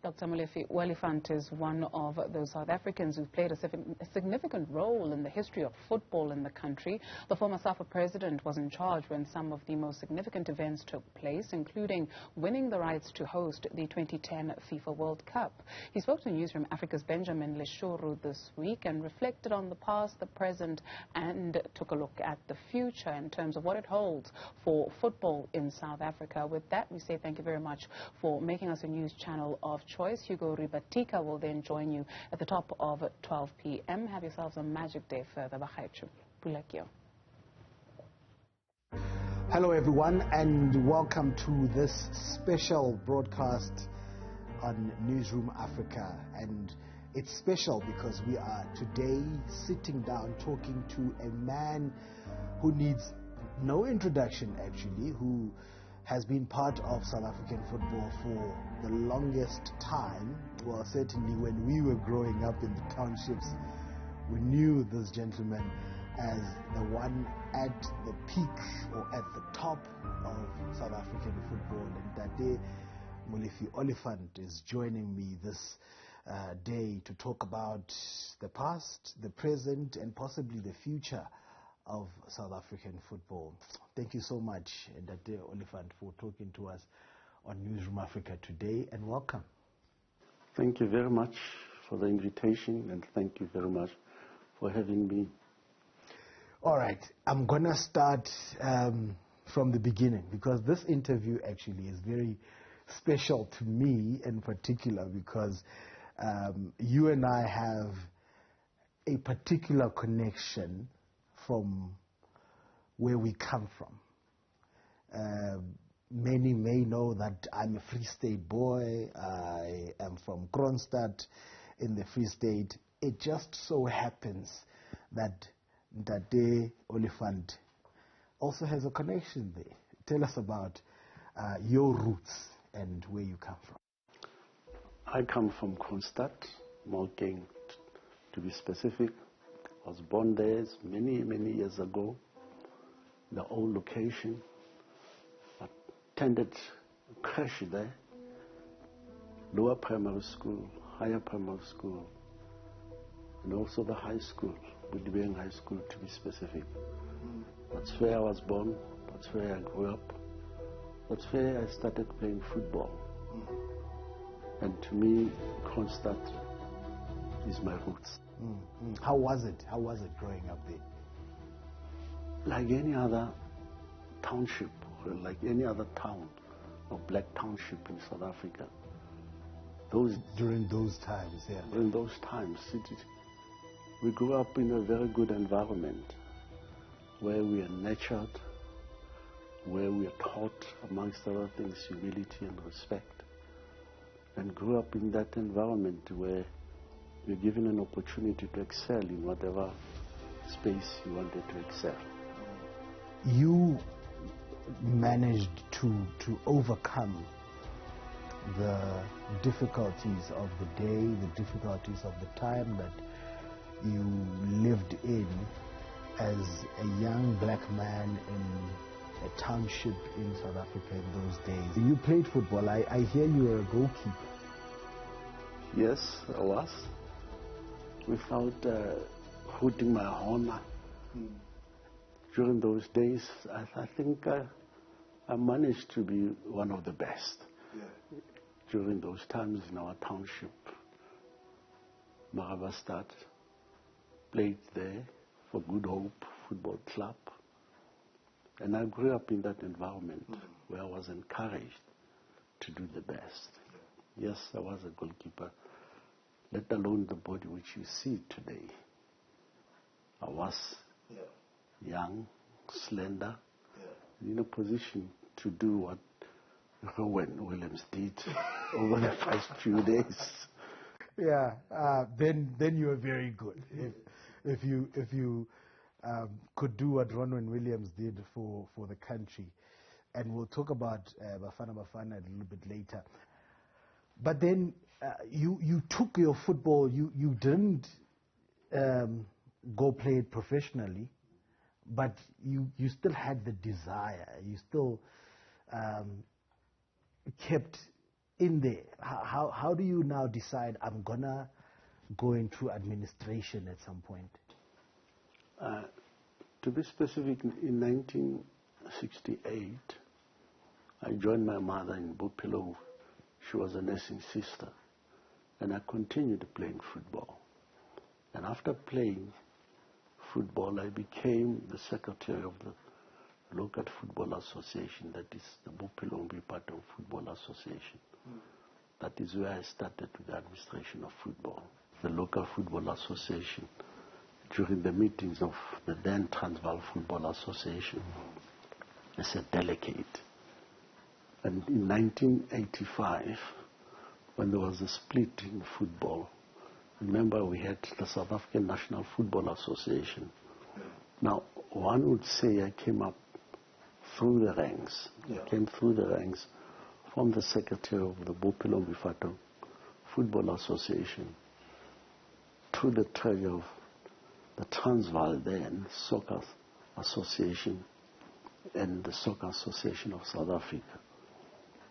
Dr. Molefi Oliphant is one of those South Africans who've played a significant role in the history of football in the country. The former SAFA President was in charge when some of the most significant events took place, including winning the rights to host the 2010 FIFA World Cup. He spoke to Newzroom Afrika's Benjamin Leshoro this week and reflected on the past, the present, and took a look at the future in terms of what it holds for football in South Africa. With that, we say thank you very much for making us a news channel of choice. Hugo Ribatika will then join you at the top of 12 p.m. Have yourselves a magic day further. Hello everyone, and welcome to this special broadcast on Newzroom Afrika. And it's special because we are today sitting down talking to a man who needs no introduction, actually, who has been part of South African football for the longest time. Well, certainly when we were growing up in the townships, we knew this gentleman as the one at the peak or at the top of South African football. And that day, Molefi Oliphant is joining me this day to talk about the past, the present, and possibly the future of South African football. Thank you so much, Ndate Oliphant, for talking to us on Newzroom Afrika today, and welcome. Thank you very much for the invitation, and thank you very much for having me. All right, I'm going to start from the beginning, because this interview actually is very special to me in particular, because you and I have a particular connection from where we come from. Many may know that I'm a Free State boy. I am from Kronstadt in the Free State. It just so happens that Ndate Oliphant also has a connection there. Tell us about your roots and where you come from. I come from Kronstadt, Malking, to be specific. I was born there many years ago, the old location. I attended crash there, lower primary school, higher primary school, and also the high school, Budibeng High School to be specific. That's where I was born, that's where I grew up, that's where I started playing football. And to me, Kronstadt is my roots. How was it? How was it growing up there? Like any other township, or like any other town or black township in South Africa. During those times, yeah. During those times, we grew up in a very good environment where we are nurtured, where we are taught, amongst other things, humility and respect, and grew up in that environment where you're given an opportunity to excel in whatever space you wanted to excel. You managed to overcome the difficulties of the day, the difficulties of the time that you lived in as a young black man in a township in South Africa in those days. You played football. I hear you were a goalkeeper. Yes, I was. Without hooting my horn. During those days, I think I managed to be one of the best. Yeah. During those times in our township. Marabastad played there for Good Hope Football Club. And I grew up in that environment where I was encouraged to do the best. Yes, I was a goalkeeper, let alone the body which you see today. I was young, slender, in a position to do what Rowan Williams did over the first few days. Yeah, then you were very good. If you could do what Ronwen Williams did for the country. And we'll talk about Bafana Bafana a little bit later. But then you took your football, you didn't go play it professionally, but you still had the desire. You still kept in there, how do you now decide I'm gonna go into administration at some point? To be specific, in 1968, I joined my mother in Bophelo. She was a nursing sister. And I continued playing football. And after playing football, I became the secretary of the local football association, that is the Bophelo Oliphant Football Association. That is where I started with the administration of football. The local football association, during the meetings of the then Transvaal Football Association, as a delegate. And in 1985, when there was a split in football, remember we had the South African National Football Association. Now, one would say I came up through the ranks. I came through the ranks from the secretary of the Bophelo Oliphant Football Association to the treasurer of the Transvaal then Soccer Association and the Soccer Association of South Africa.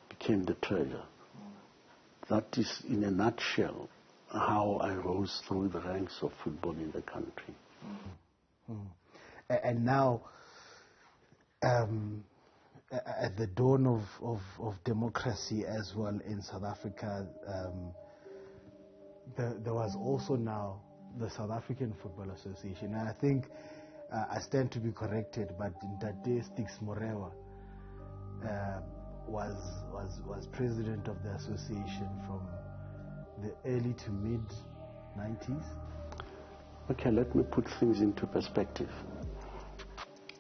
Became the treasurer. That is, in a nutshell, how I rose through the ranks of football in the country. And now, at the dawn of democracy as well in South Africa, there was also now the South African Football Association. And I think I stand to be corrected, but Ndate Sticks Morewa was president of the association from the early to mid 90s. Okay, let me put things into perspective.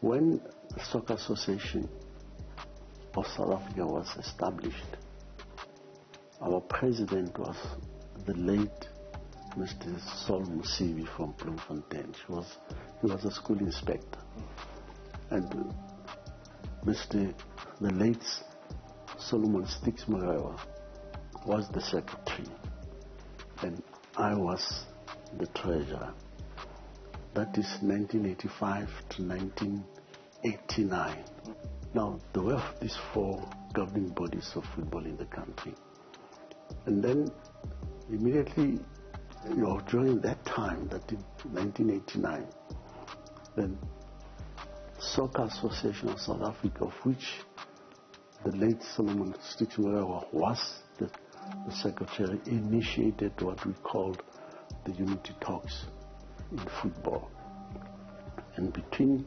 When the Soccer Association of South Africa was established, our president was the late Mr. Sol Musibi from Bloemfontein. He was a school inspector. And the late Solomon Sticks Morewa was the secretary. And I was the treasurer. That is 1985 to 1989. Now, there were these four governing bodies of football in the country. And then immediately, during that time, that in 1989, then Soccer Association of South Africa, of which the late Solomon Sticks Morewa was the secretary, initiated what we called the unity talks in football. And between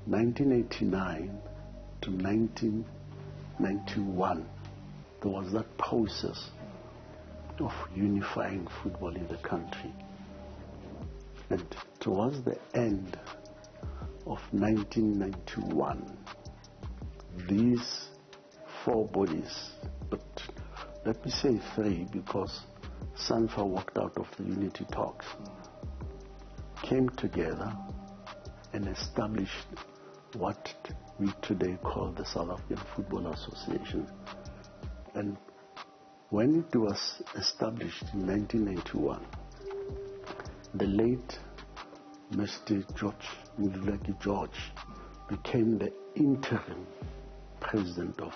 1989 to 1991, there was that process of unifying football in the country. And towards the end of 1991, these four bodies, but let me say three because SANFA walked out of the unity talks, came together and established what we today call the South African Football Association. And when it was established in 1991, the late Mr. George became the interim president of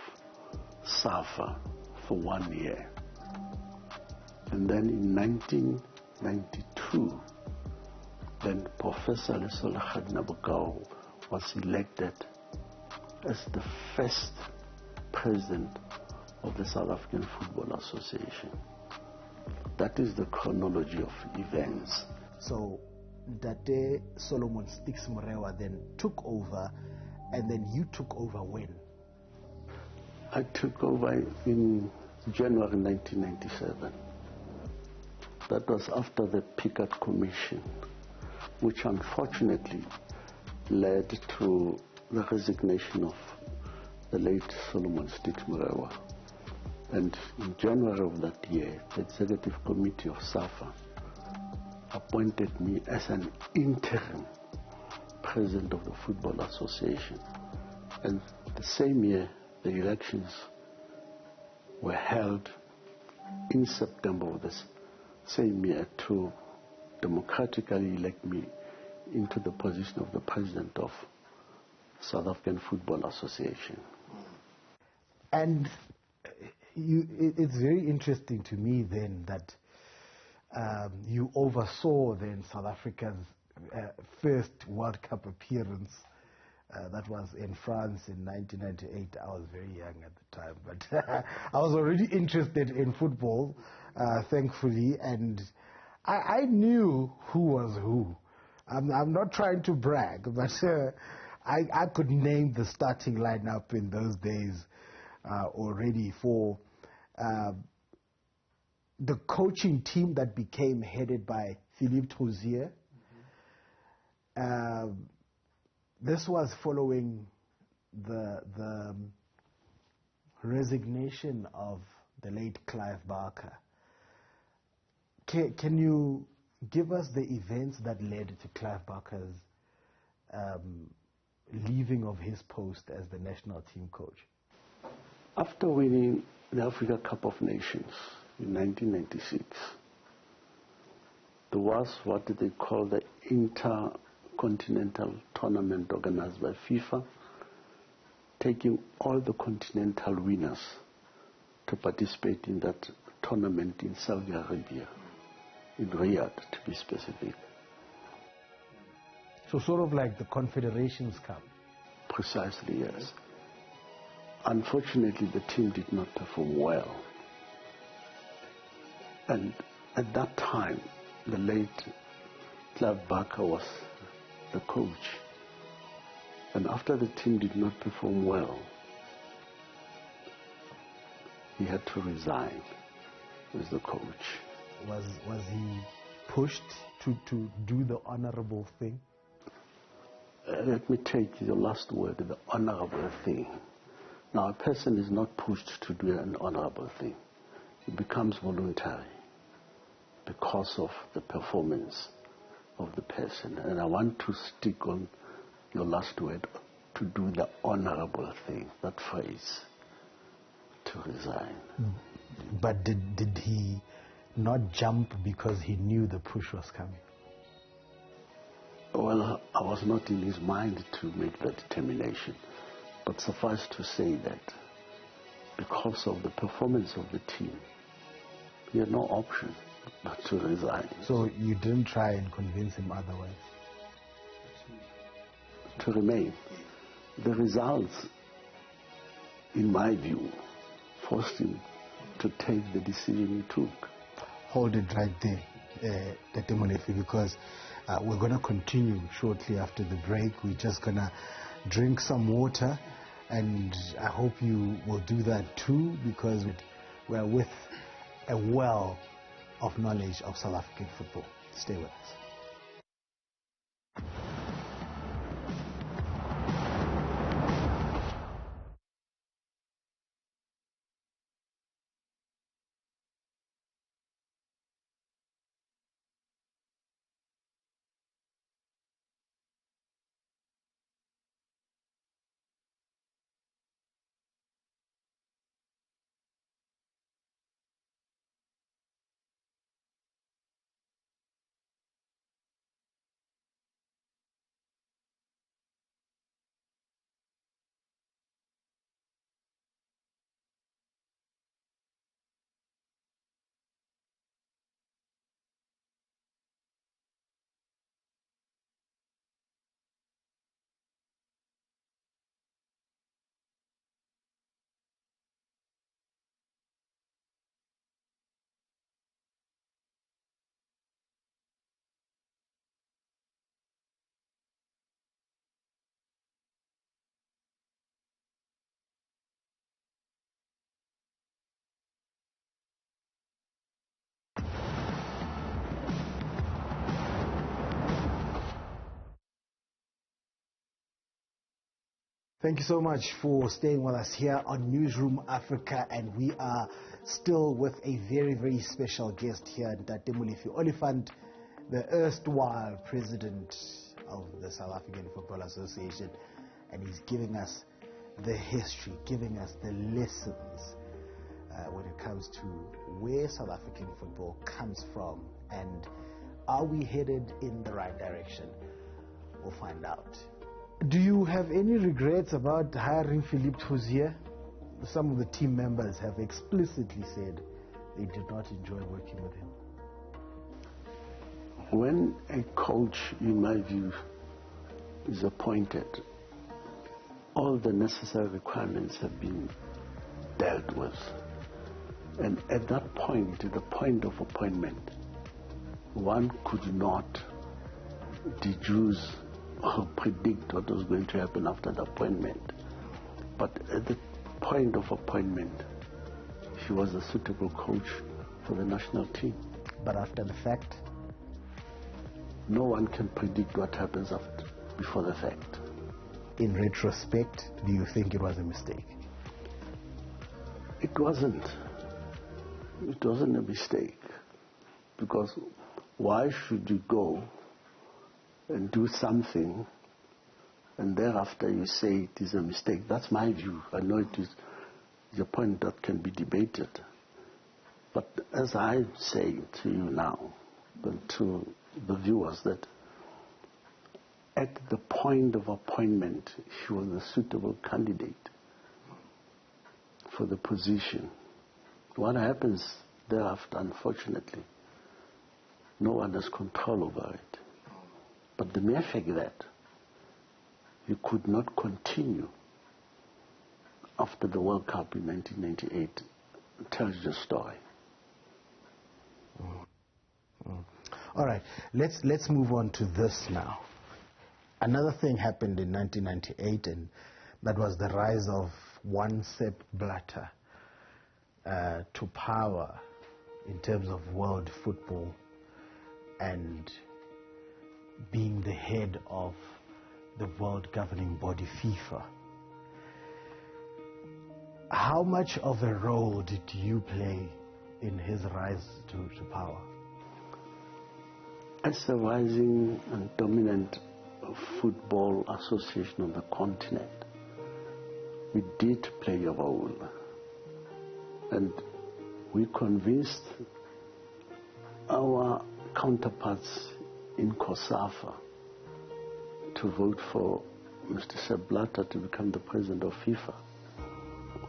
SAFA for 1 year. And then in 1992, then Professor Lesole Khadinabukau was elected as the first president of the South African Football Association. That is the chronology of events. So Ndate Solomon Sticks Morewa then took over, and then you took over when? I took over in January 1997. That was after the Pickard Commission, which unfortunately led to the resignation of the late Solomon Sticks Morewa. And in January of that year, the Executive Committee of SAFA appointed me as an interim president of the Football Association. And the same year, the elections were held in September of this same year to democratically elect me into the position of the president of South African Football Association. And It's very interesting to me then that you oversaw then South Africa's first World Cup appearance. That was in France in 1998. I was very young at the time, but I was already interested in football, thankfully, and I knew who was who. I'm not trying to brag, but I could name the starting lineup in those days already for the coaching team that became headed by Philippe Trouzier. This was following the resignation of the late Clive Barker. Can you give us the events that led to Clive Barker's leaving of his post as the national team coach? After winning the Africa Cup of Nations in 1996, there was what they call the Intercontinental Tournament organized by FIFA, taking all the continental winners to participate in that tournament in Saudi Arabia, in Riyadh to be specific. So sort of like the Confederations Cup? Precisely, yes. Unfortunately, the team did not perform well. And at that time, the late Clive Barker was the coach. And after the team did not perform well, he had to resign as the coach. Was he pushed to do the honorable thing? Let me take your last word, the honorable thing. Now, a person is not pushed to do an honorable thing. It becomes voluntary because of the performance of the person. And I want to stick on your last word, to do the honorable thing, that phrase, to resign. But did he not jump because he knew the push was coming? Well, I was not in his mind to make that determination. But suffice to say that because of the performance of the team, he had no option but to resign. So you didn't try and convince him otherwise? To remain. The results, in my view, forced him to take the decision he took. Hold it right there, Dr. Molefi, because we're going to continue shortly after the break. We're just going to drink some water, and I hope you will do that too, because we're with a well of knowledge of South African football. Stay with us. Thank you so much for staying with us here on Newzroom Afrika, and we are still with a very, very special guest here, Molefi Oliphant, the erstwhile president of the South African Football Association, and he's giving us the history, giving us the lessons when it comes to where South African football comes from, and are we headed in the right direction? We'll find out. Do you have any regrets about hiring Philippe Trouzier? some of the team members have explicitly said they did not enjoy working with him. When a coach, in my view, is appointed, all the necessary requirements have been dealt with. And at that point, the point of appointment, one could not deduce or predict what was going to happen after the appointment. But at the point of appointment, he was a suitable coach for the national team. But after the fact? No one can predict what happens before the fact. In retrospect, do you think it was a mistake? It wasn't. It wasn't a mistake. Because why should you go and do something and thereafter you say it is a mistake? That's my view. I know it is a point that can be debated. But as I say to you now, and to the viewers, that at the point of appointment, he was a suitable candidate for the position. What happens thereafter, unfortunately, no one has control over it. But the mere fact that you could not continue after the World Cup in 1998 tells the story. All right, let's move on to this now. Another thing happened in 1998, and that was the rise of one Sepp Blatter to power in terms of world football and being the head of the world governing body FIFA. How much of a role did you play in his rise to power? As a rising and dominant football association on the continent, we did play a role. And we convinced our counterparts in COSAFA to vote for Mr. Sepp Blatter to become the president of FIFA.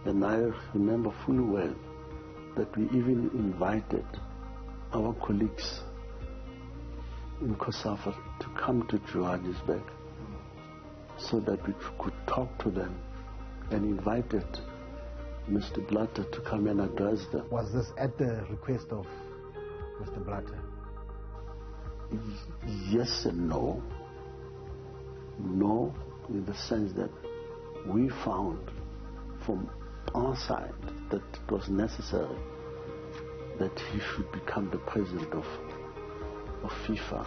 And I remember fully well that we even invited our colleagues in COSAFA to come to Johannesburg so that we could talk to them, and invited Mr. Blatter to come and address them. Was this at the request of Mr. Blatter? Yes and no. No, in the sense that we found from our side that it was necessary that he should become the president of FIFA,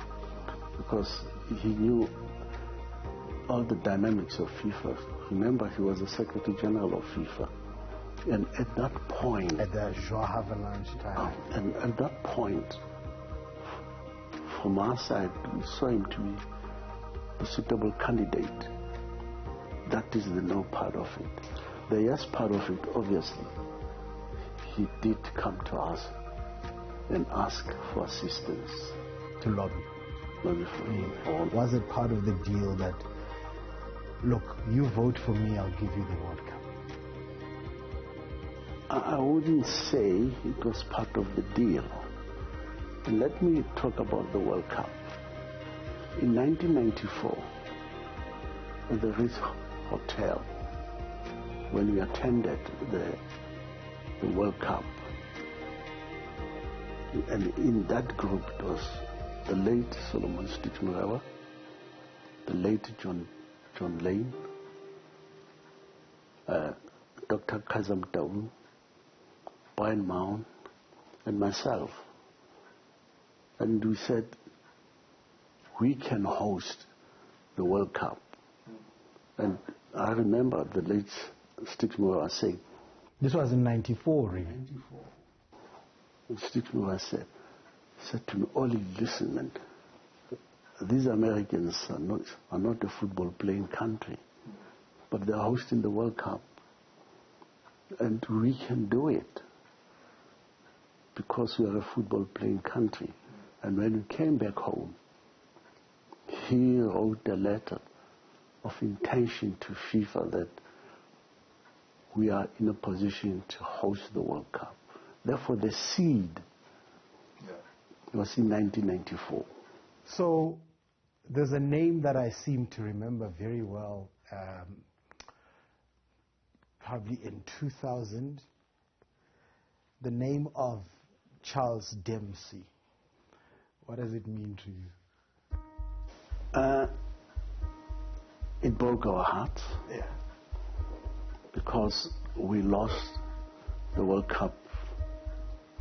because he knew all the dynamics of FIFA. Remember, he was the Secretary General of FIFA. And at that point... At the João Havelange time. And at that point, from our side, we saw him to be a suitable candidate. That is the no part of it. The yes part of it, obviously, he did come to us and ask for assistance. To lobby. Lobby for him. Or was it part of the deal that, look, you vote for me, I'll give you the World Cup? I wouldn't say it was part of the deal. And let me talk about the World Cup. In 1994, at the Ritz Hotel, when we attended the World Cup, and in that group it was the late Solomon Stitchmurawa, the late John Lane, Dr. Kazam Tawu, Brian Mount, and myself. And we said, we can host the World Cup. And I remember the late Stitchmurawa saying... This was in 94, really? 94. And Stitchmurawa said to me, Ollie, listen, man, these Americans are not a football playing country, but they're hosting the World Cup, and we can do it because we are a football playing country. And when we came back home, he wrote a letter of intention to FIFA that we are in a position to host the World Cup. Therefore, the seed was in 1994. So there's a name that I seem to remember very well, probably in 2000, the name of Charles Dempsey. What does it mean to you? It broke our hearts. Yeah. Because we lost the World Cup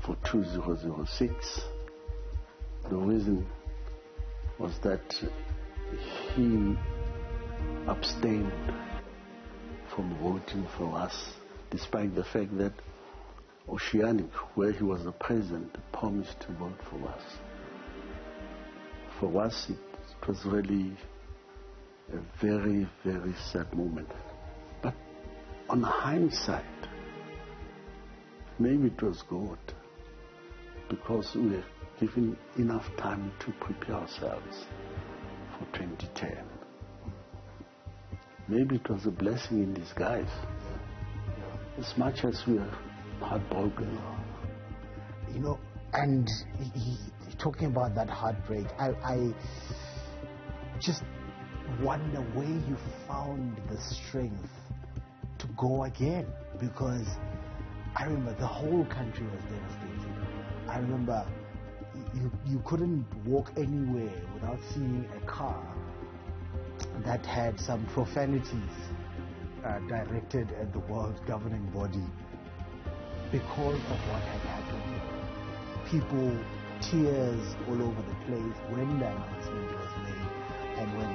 for 2006. The reason was that he abstained from voting for us, despite the fact that Oceanic, where he was the president, promised to vote for us. For us, it was really a very, very sad moment. But on hindsight, maybe it was good, because we were given enough time to prepare ourselves for 2010. Maybe it was a blessing in disguise. As much as we are heartbroken. You know, and talking about that heartbreak, I just wonder where you found the strength to go again, because I remember the whole country was devastated. I remember you couldn't walk anywhere without seeing a car that had some profanities directed at the world's governing body because of what had happened. People, tears all over the place when the announcement was made, and when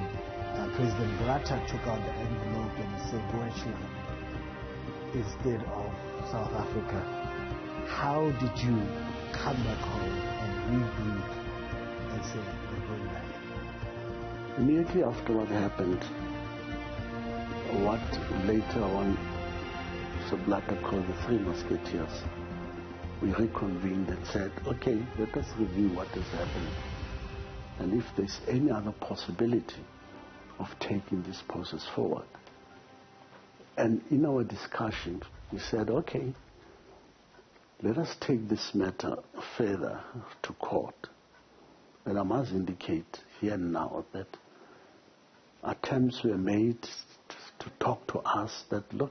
President Blatter took out the envelope and said Deutschland instead of South Africa. How did you come back home and regroup and say we're going back? Immediately after what happened, what later on Mr. Blatter called the Three Musketeers, we reconvened and said, okay, let us review what has happened, and if there's any other possibility of taking this process forward. And in our discussion, we said, okay, let us take this matter further to court. And I must indicate here now that attempts were made to talk to us that, look,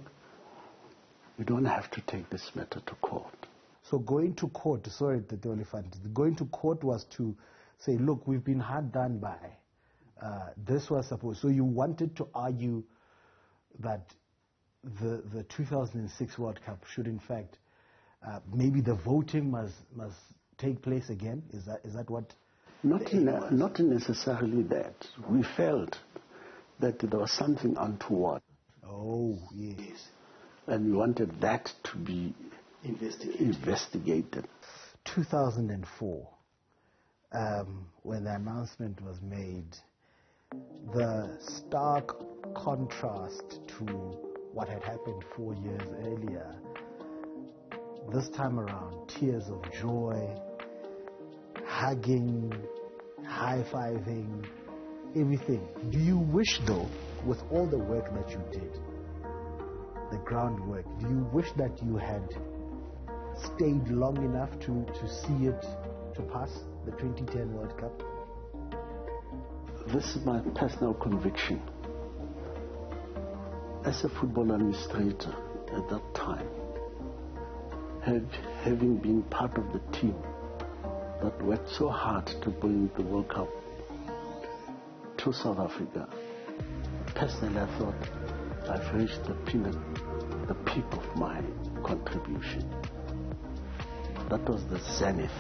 we don't have to take this matter to court. So going to court, sorry, the Oliphant, going to court was to say, look, we've been hard done by. This was supposed, so you wanted to argue that the 2006 World Cup should in fact, maybe the voting must take place again? Is that what? Not necessarily that. We felt that there was something untoward. Oh, yes. And we wanted that to be investigated. 2004, when the announcement was made, the stark contrast to what had happened 4 years earlier, this time around, tears of joy, hugging, high-fiving, everything. Do you wish, though, with all the work that you did, the groundwork, do you wish that you had stayed long enough to see it to pass, the 2010 World Cup? This is my personal conviction. As a football administrator at that time, having been part of the team that worked so hard to bring the World Cup to South Africa, personally I thought I've reached the peak of my contribution. That was the zenith.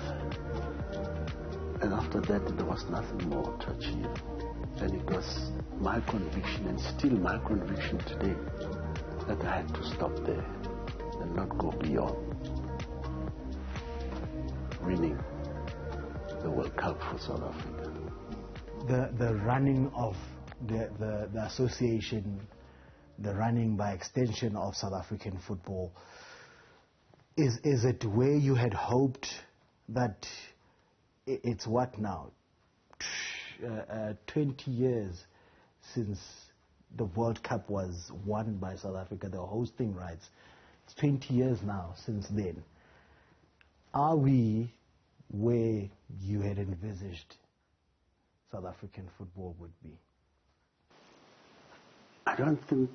And after that, there was nothing more to achieve. And it was my conviction, and still my conviction today, that I had to stop there and not go beyond winning the World Cup for South Africa. The running of the association, the running by extension of South African football, is it where you had hoped that it's what now? 20 years since the World Cup was won by South Africa, the hosting rights. It's 20 years now since then. Are we where you had envisaged South African football would be? I don't think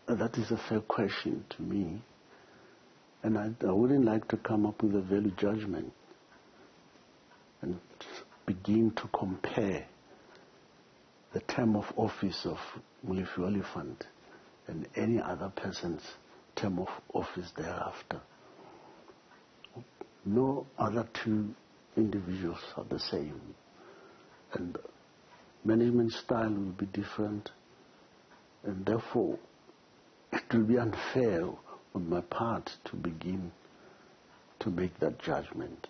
that is a fair question to me. And I wouldn't like to come up with a value judgment and begin to compare the term of office of Molefi Oliphant and any other person's term of office thereafter. No other two individuals are the same. And management style will be different. And therefore, it will be unfair on my part to begin to make that judgment.